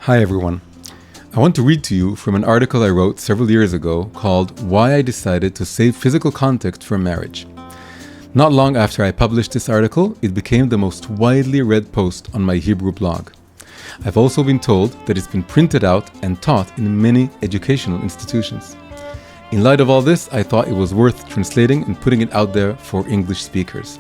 Hi everyone. I want to read to you from an article I wrote several years ago called Why I Decided to Save Physical Contact for Marriage. Not long after I published this article, it became the most widely read post on my Hebrew blog. I've also been told that it's been printed out and taught in many educational institutions. In light of all this, I thought it was worth translating and putting it out there for English speakers.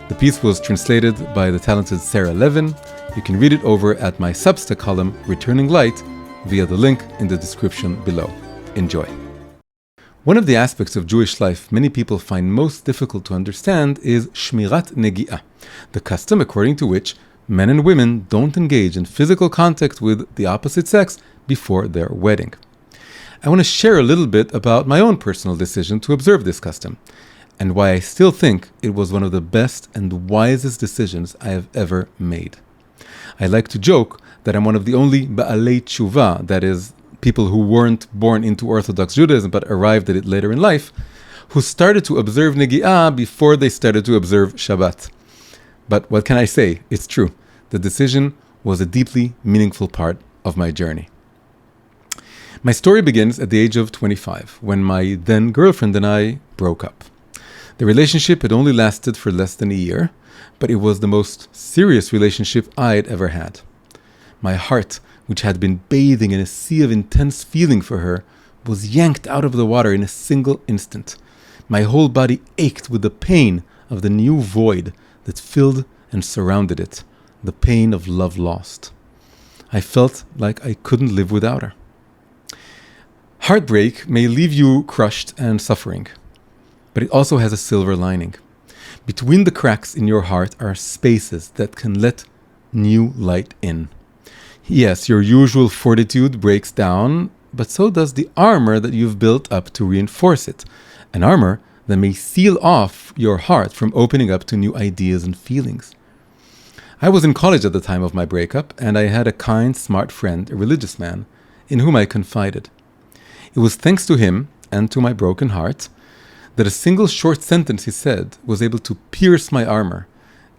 The piece was translated by the talented Sarah Levin. You can read it over at my Substack column, Returning Light, via the link in the description below. Enjoy. One of the aspects of Jewish life many people find most difficult to understand is shmirat negiah, the custom according to which men and women don't engage in physical contact with the opposite sex before their wedding. I want to share a little bit about my own personal decision to observe this custom, and why I still think it was one of the best and wisest decisions I have ever made. I like to joke that I'm one of the only ba'alei tshuva, that is, people who weren't born into Orthodox Judaism but arrived at it later in life, who started to observe negiah before they started to observe Shabbat. But what can I say? It's true. The decision was a deeply meaningful part of my journey. My story begins at the age of 25, when my then girlfriend and I broke up. The relationship had only lasted for less than a year, but it was the most serious relationship I had ever had. My heart, which had been bathing in a sea of intense feeling for her, was yanked out of the water in a single instant. My whole body ached with the pain of the new void that filled and surrounded it, the pain of love lost. I felt like I couldn't live without her. Heartbreak may leave you crushed and suffering, but it also has a silver lining. Between the cracks in your heart are spaces that can let new light in. Yes, your usual fortitude breaks down, but so does the armor that you've built up to reinforce it. An armor that may seal off your heart from opening up to new ideas and feelings. I was in college at the time of my breakup, and I had a kind, smart friend, a religious man, in whom I confided. It was thanks to him and to my broken heart that a single short sentence he said was able to pierce my armor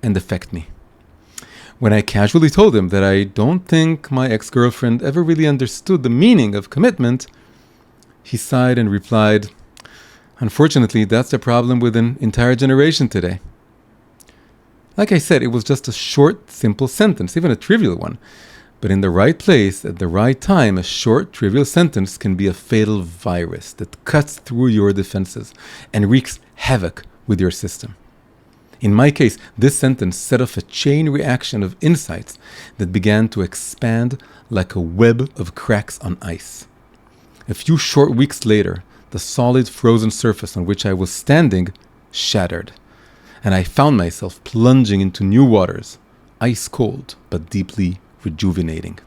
and affect me. When I casually told him that I don't think my ex-girlfriend ever really understood the meaning of commitment, he sighed and replied, "Unfortunately, that's the problem with an entire generation today." Like I said, it was just a short, simple sentence, even a trivial one. But in the right place, at the right time, a short, trivial sentence can be a fatal virus that cuts through your defenses and wreaks havoc with your system. In my case, this sentence set off a chain reaction of insights that began to expand like a web of cracks on ice. A few short weeks later, the solid frozen surface on which I was standing shattered, and I found myself plunging into new waters, ice cold but deeply rejuvenating.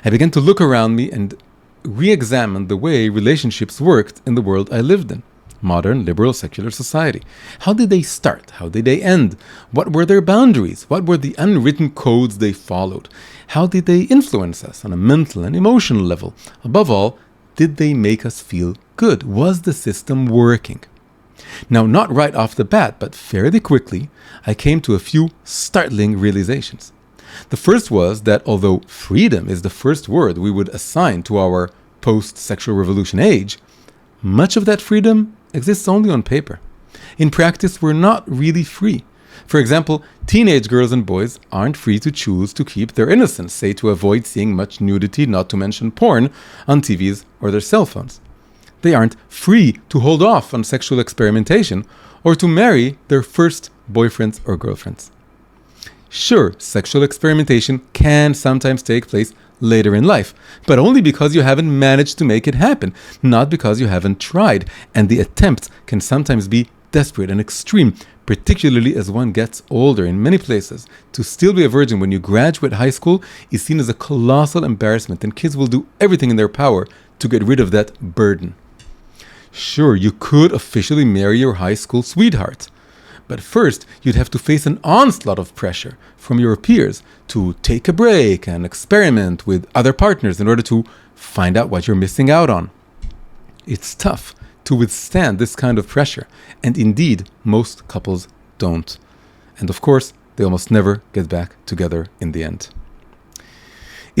I began to look around me and re-examine the way relationships worked in the world I lived in. Modern, liberal, secular society. How did they start? How did they end? What were their boundaries? What were the unwritten codes they followed? How did they influence us on a mental and emotional level? Above all, did they make us feel good? Was the system working? Now, not right off the bat, but fairly quickly, I came to a few startling realizations. The first was that although freedom is the first word we would assign to our post-sexual revolution age, much of that freedom exists only on paper. In practice, we're not really free. For example, teenage girls and boys aren't free to choose to keep their innocence, say to avoid seeing much nudity, not to mention porn, on TVs or their cell phones. They aren't free to hold off on sexual experimentation or to marry their first boyfriends or girlfriends. Sure, sexual experimentation can sometimes take place later in life, but only because you haven't managed to make it happen, not because you haven't tried, and the attempts can sometimes be desperate and extreme, particularly as one gets older. In many places, to still be a virgin when you graduate high school is seen as a colossal embarrassment, and kids will do everything in their power to get rid of that burden. Sure, you could officially marry your high school sweetheart, but first, you'd have to face an onslaught of pressure from your peers to take a break and experiment with other partners in order to find out what you're missing out on. It's tough to withstand this kind of pressure, and indeed, most couples don't. And of course, they almost never get back together in the end.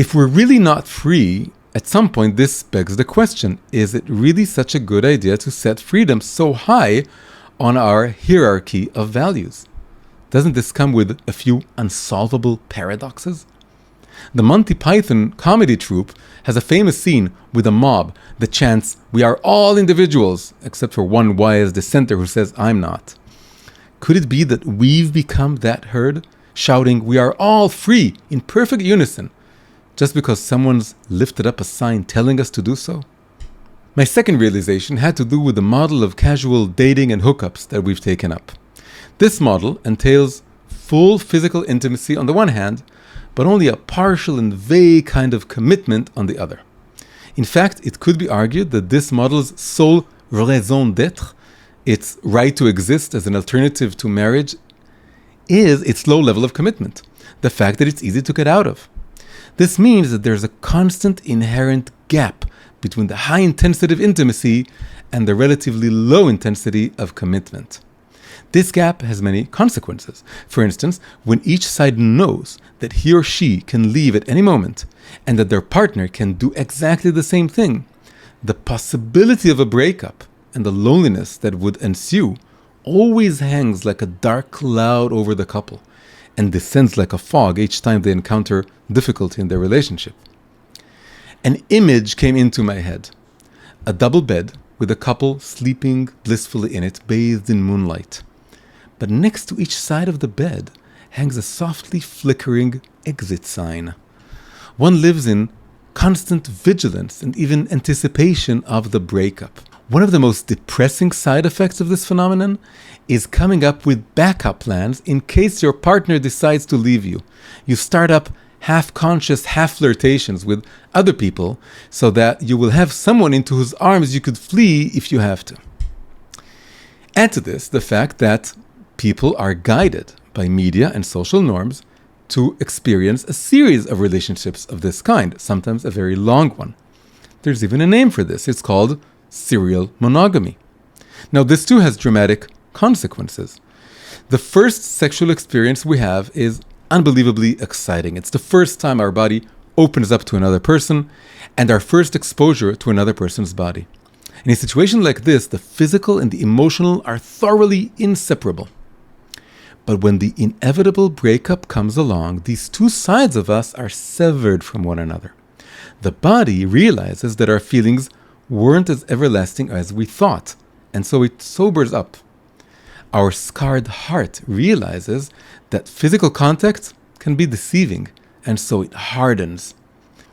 If we're really not free, at some point this begs the question, is it really such a good idea to set freedom so high on our hierarchy of values? Doesn't this come with a few unsolvable paradoxes? The Monty Python comedy troupe has a famous scene with a mob that chants, "We are all individuals," except for one wise dissenter who says, "I'm not." Could it be that we've become that herd, shouting, "We are all free," in perfect unison, just because someone's lifted up a sign telling us to do so? My second realization had to do with the model of casual dating and hookups that we've taken up. This model entails full physical intimacy on the one hand, but only a partial and vague kind of commitment on the other. In fact, it could be argued that this model's sole raison d'être, its right to exist as an alternative to marriage, is its low level of commitment, the fact that it's easy to get out of. This means that there's a constant inherent gap between the high intensity of intimacy and the relatively low intensity of commitment. This gap has many consequences. For instance, when each side knows that he or she can leave at any moment and that their partner can do exactly the same thing, the possibility of a breakup and the loneliness that would ensue always hangs like a dark cloud over the couple and descends like a fog each time they encounter difficulty in their relationship. An image came into my head. A double bed with a couple sleeping blissfully in it, bathed in moonlight. But next to each side of the bed hangs a softly flickering exit sign. One lives in constant vigilance and even anticipation of the breakup. One of the most depressing side effects of this phenomenon is coming up with backup plans in case your partner decides to leave you. You start up half-conscious, half-flirtations with other people so that you will have someone into whose arms you could flee if you have to. Add to this the fact that people are guided by media and social norms to experience a series of relationships of this kind, sometimes a very long one. There's even a name for this. It's called serial monogamy. Now, this too has dramatic consequences. The first sexual experience we have is unbelievably exciting. It's the first time our body opens up to another person and our first exposure to another person's body. In a situation like this, the physical and the emotional are thoroughly inseparable. But when the inevitable breakup comes along, these two sides of us are severed from one another. The body realizes that our feelings weren't as everlasting as we thought, and so it sobers up. Our scarred heart realizes that physical contact can be deceiving, and so it hardens.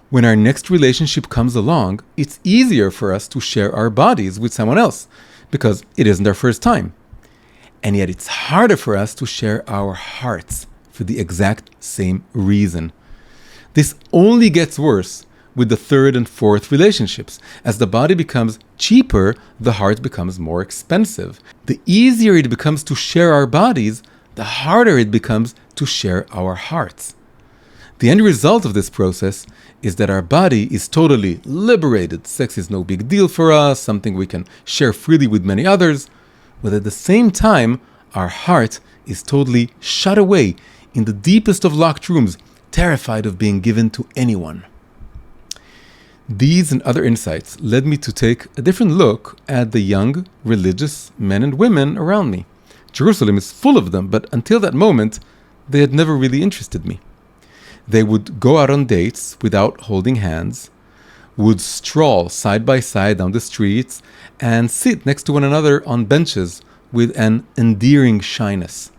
When our next relationship comes along, it's easier for us to share our bodies with someone else, because it isn't our first time. And yet it's harder for us to share our hearts for the exact same reason. This only gets worse with the third and fourth relationships. As the body becomes cheaper, the heart becomes more expensive. The easier it becomes to share our bodies, the harder it becomes to share our hearts. The end result of this process is that our body is totally liberated. Sex is no big deal for us, something we can share freely with many others. But at the same time, our heart is totally shut away in the deepest of locked rooms, terrified of being given to anyone. These and other insights led me to take a different look at the young, religious men and women around me. Jerusalem is full of them, but until that moment, they had never really interested me. They would go out on dates without holding hands, would stroll side by side down the streets, and sit next to one another on benches with an endearing shyness.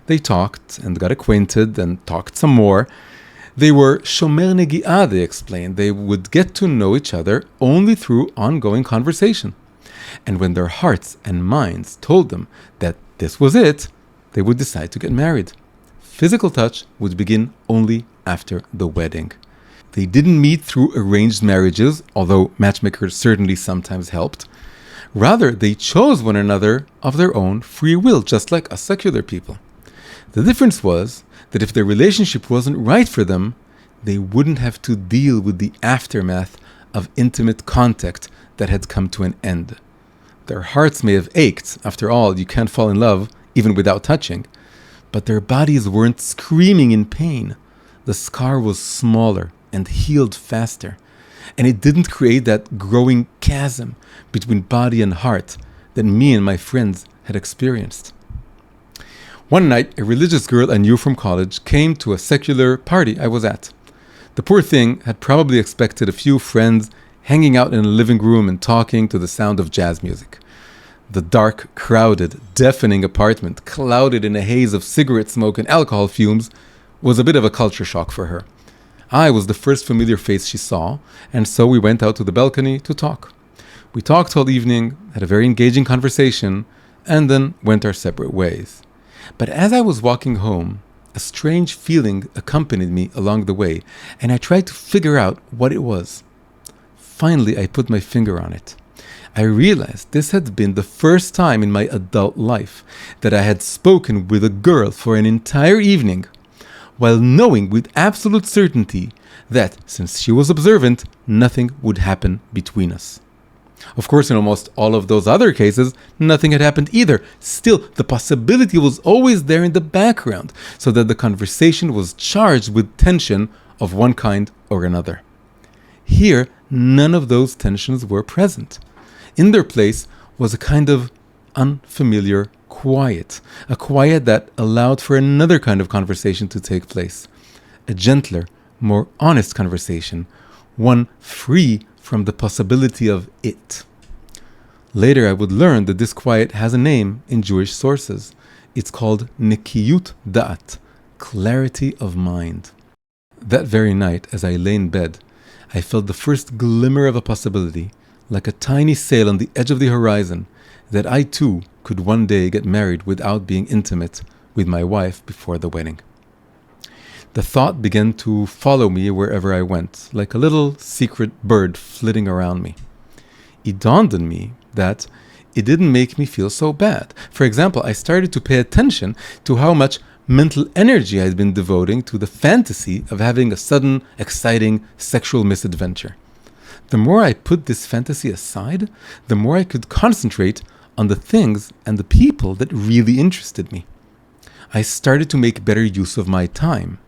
They talked and got acquainted and talked some more. They were shomer negiah, they explained. They would get to know each other only through ongoing conversation. And when their hearts and minds told them that this was it, they would decide to get married. Physical touch would begin only after the wedding. They didn't meet through arranged marriages, although matchmakers certainly sometimes helped. Rather, they chose one another of their own free will, just like us secular people. The difference was that if their relationship wasn't right for them, they wouldn't have to deal with the aftermath of intimate contact that had come to an end. Their hearts may have ached. After all, you can't fall in love even without touching. But their bodies weren't screaming in pain. The scar was smaller and healed faster. And it didn't create that growing chasm between body and heart that me and my friends had experienced. One night, a religious girl I knew from college came to a secular party I was at. The poor thing had probably expected a few friends hanging out in a living room and talking to the sound of jazz music. The dark, crowded, deafening apartment, clouded in a haze of cigarette smoke and alcohol fumes, was a bit of a culture shock for her. I was the first familiar face she saw, and so we went out to the balcony to talk. We talked all evening, had a very engaging conversation, and then went our separate ways. But as I was walking home, a strange feeling accompanied me along the way, and I tried to figure out what it was. Finally, I put my finger on it. I realized this had been the first time in my adult life that I had spoken with a girl for an entire evening, while knowing with absolute certainty that, since she was observant, nothing would happen between us. Of course, in almost all of those other cases, nothing had happened either. Still, the possibility was always there in the background, so that the conversation was charged with tension of one kind or another. Here, none of those tensions were present. In their place was a kind of unfamiliar quiet, a quiet that allowed for another kind of conversation to take place, a gentler, more honest conversation, one free from the possibility of it. Later I would learn that this quiet has a name in Jewish sources. It's called nekiyut da'at, clarity of mind. That very night, as I lay in bed, I felt the first glimmer of a possibility, like a tiny sail on the edge of the horizon, that I too could one day get married without being intimate with my wife before the wedding. The thought began to follow me wherever I went, like a little secret bird flitting around me. It dawned on me that it didn't make me feel so bad. For example, I started to pay attention to how much mental energy I had been devoting to the fantasy of having a sudden, exciting sexual misadventure. The more I put this fantasy aside, the more I could concentrate on the things and the people that really interested me. I started to make better use of my time.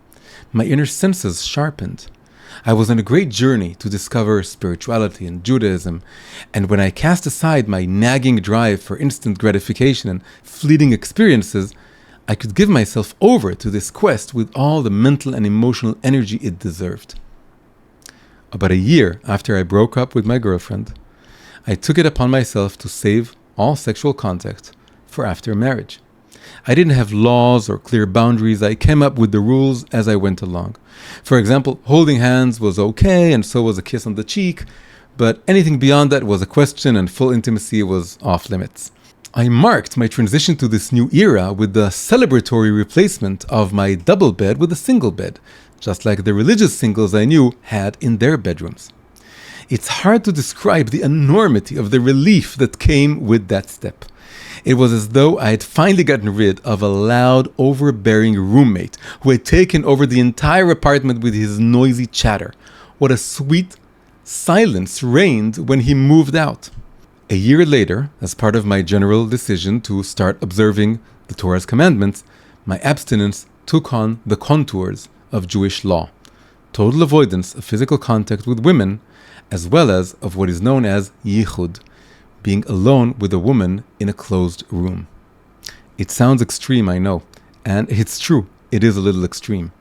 My inner senses sharpened. I was on a great journey to discover spirituality and Judaism, and when I cast aside my nagging drive for instant gratification and fleeting experiences, I could give myself over to this quest with all the mental and emotional energy it deserved. About a year after I broke up with my girlfriend, I took it upon myself to save all sexual contact for after marriage. I didn't have laws or clear boundaries. I came up with the rules as I went along. For example, holding hands was okay, and so was a kiss on the cheek, but anything beyond that was a question, and full intimacy was off limits. I marked my transition to this new era with the celebratory replacement of my double bed with a single bed, just like the religious singles I knew had in their bedrooms. It's hard to describe the enormity of the relief that came with that step. It was as though I had finally gotten rid of a loud, overbearing roommate who had taken over the entire apartment with his noisy chatter. What a sweet silence reigned when he moved out. A year later, as part of my general decision to start observing the Torah's commandments, my abstinence took on the contours of Jewish law. Total avoidance of physical contact with women, as well as of what is known as yichud, being alone with a woman in a closed room. It sounds extreme, I know, and it's true, it is a little extreme.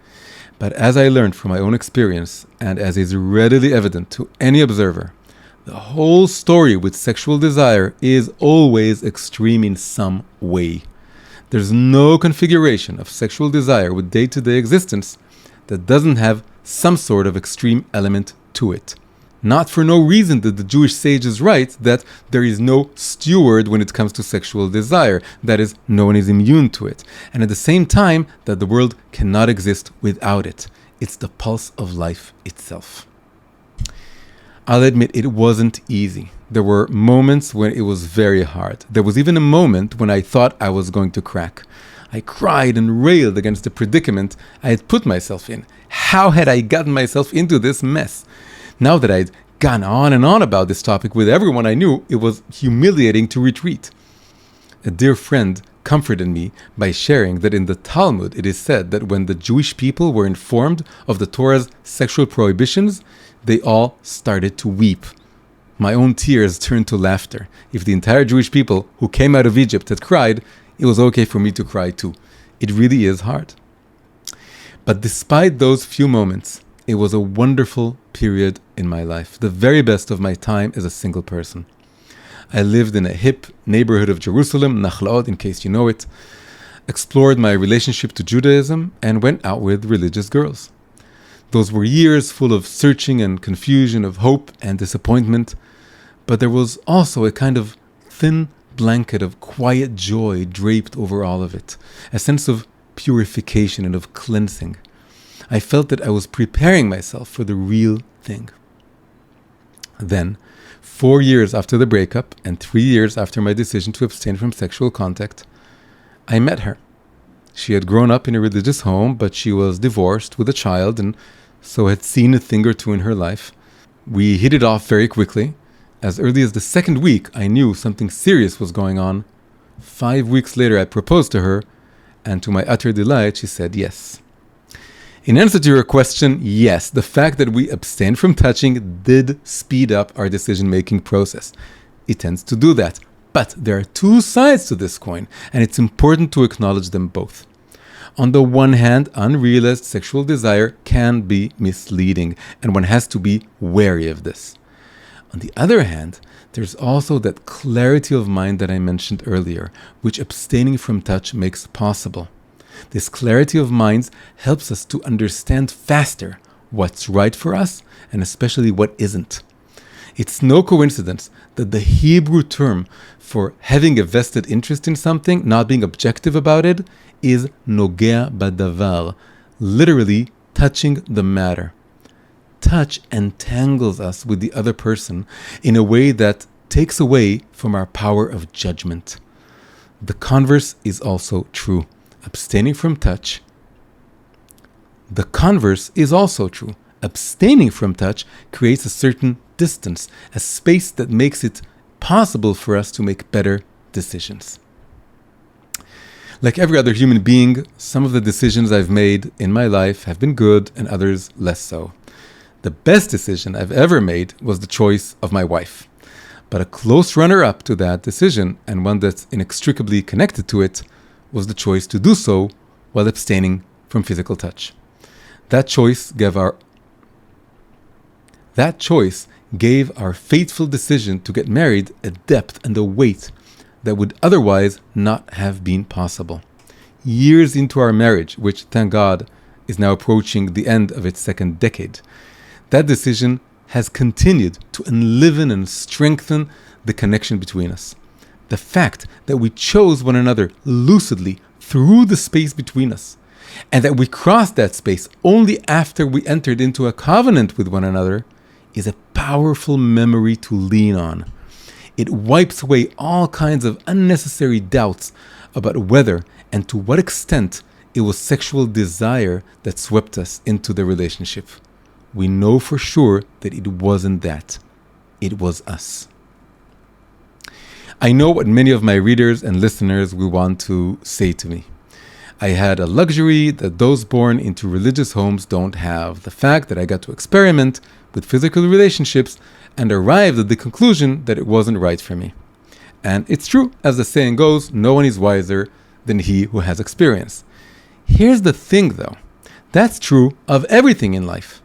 But as I learned from my own experience, and as is readily evident to any observer, the whole story with sexual desire is always extreme in some way. There's no configuration of sexual desire with day-to-day existence that doesn't have some sort of extreme element to it. Not for no reason did the Jewish sages write that there is no steward when it comes to sexual desire, that is, no one is immune to it, and at the same time that the world cannot exist without it. It's the pulse of life itself. I'll admit it wasn't easy. There were moments when it was very hard. There was even a moment when I thought I was going to crack. I cried and railed against the predicament I had put myself in. How had I gotten myself into this mess? Now that I'd gone on and on about this topic with everyone I knew, it was humiliating to retreat. A dear friend comforted me by sharing that in the Talmud it is said that when the Jewish people were informed of the Torah's sexual prohibitions, they all started to weep. My own tears turned to laughter. If the entire Jewish people who came out of Egypt had cried, it was okay for me to cry too. It really is hard. But despite those few moments, it was a wonderful period in my life, the very best of my time as a single person. I lived in a hip neighborhood of Jerusalem, Nachlaot, in case you know it, explored my relationship to Judaism, and went out with religious girls. Those were years full of searching and confusion, of hope and disappointment, but there was also a kind of thin blanket of quiet joy draped over all of it, a sense of purification and of cleansing. I felt that I was preparing myself for the real thing. Then, 4 years after the breakup and 3 years after my decision to abstain from sexual contact, I met her. She had grown up in a religious home, but she was divorced with a child and so had seen a thing or two in her life. We hit it off very quickly. As early as the second week, I knew something serious was going on. 5 weeks later, I proposed to her, and to my utter delight, she said yes. In answer to your question, yes, the fact that we abstained from touching did speed up our decision-making process. It tends to do that. But there are two sides to this coin, and it's important to acknowledge them both. On the one hand, unrealized sexual desire can be misleading, and one has to be wary of this. On the other hand, there's also that clarity of mind that I mentioned earlier, which abstaining from touch makes possible. This clarity of mind helps us to understand faster what's right for us and especially what isn't. It's no coincidence that the Hebrew term for having a vested interest in something, not being objective about it, is negiah badavar, literally touching the matter. Touch entangles us with the other person in a way that takes away from our power of judgment. The converse is also true. Abstaining from touch. The converse is also true. Abstaining from touch creates a certain distance, a space that makes it possible for us to make better decisions. Like every other human being, some of the decisions I've made in my life have been good and others less so. The best decision I've ever made was the choice of my wife. But a close runner-up to that decision, and one that's inextricably connected to it, was the choice to do so while abstaining from physical touch. That choice gave our fateful decision to get married a depth and a weight that would otherwise not have been possible. Years into our marriage, which, thank God, is now approaching the end of its second decade, that decision has continued to enliven and strengthen the connection between us. The fact that we chose one another lucidly through the space between us, and that we crossed that space only after we entered into a covenant with one another, is a powerful memory to lean on. It wipes away all kinds of unnecessary doubts about whether and to what extent it was sexual desire that swept us into the relationship. We know for sure that it wasn't that. It was us. I know what many of my readers and listeners will want to say to me. I had a luxury that those born into religious homes don't have. The fact that I got to experiment with physical relationships and arrived at the conclusion that it wasn't right for me. And it's true, as the saying goes, no one is wiser than he who has experience. Here's the thing though, that's true of everything in life.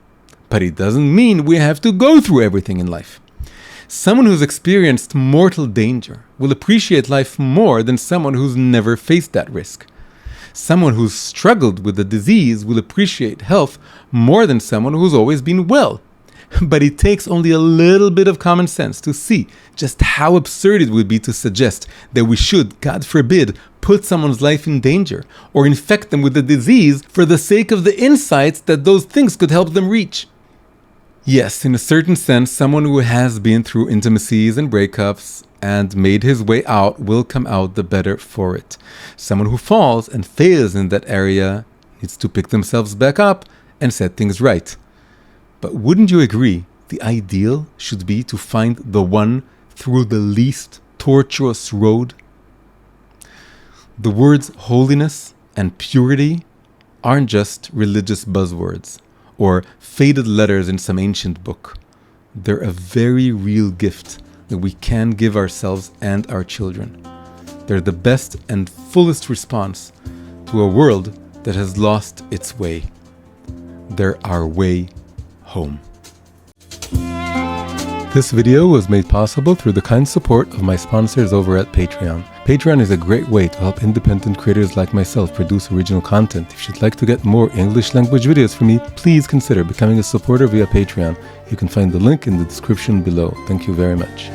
But it doesn't mean we have to go through everything in life. Someone who's experienced mortal danger will appreciate life more than someone who's never faced that risk. Someone who's struggled with a disease will appreciate health more than someone who's always been well. But it takes only a little bit of common sense to see just how absurd it would be to suggest that we should, God forbid, put someone's life in danger or infect them with a disease for the sake of the insights that those things could help them reach. Yes, in a certain sense, someone who has been through intimacies and breakups and made his way out will come out the better for it. Someone who falls and fails in that area needs to pick themselves back up and set things right. But wouldn't you agree, the ideal should be to find the one through the least tortuous road? The words holiness and purity aren't just religious buzzwords or faded letters in some ancient book. They're a very real gift that we can give ourselves and our children. They're the best and fullest response to a world that has lost its way. They're our way home. This video was made possible through the kind support of my sponsors over at Patreon. Patreon is a great way to help independent creators like myself produce original content. If you'd like to get more English language videos from me, please consider becoming a supporter via Patreon. You can find the link in the description below. Thank you very much.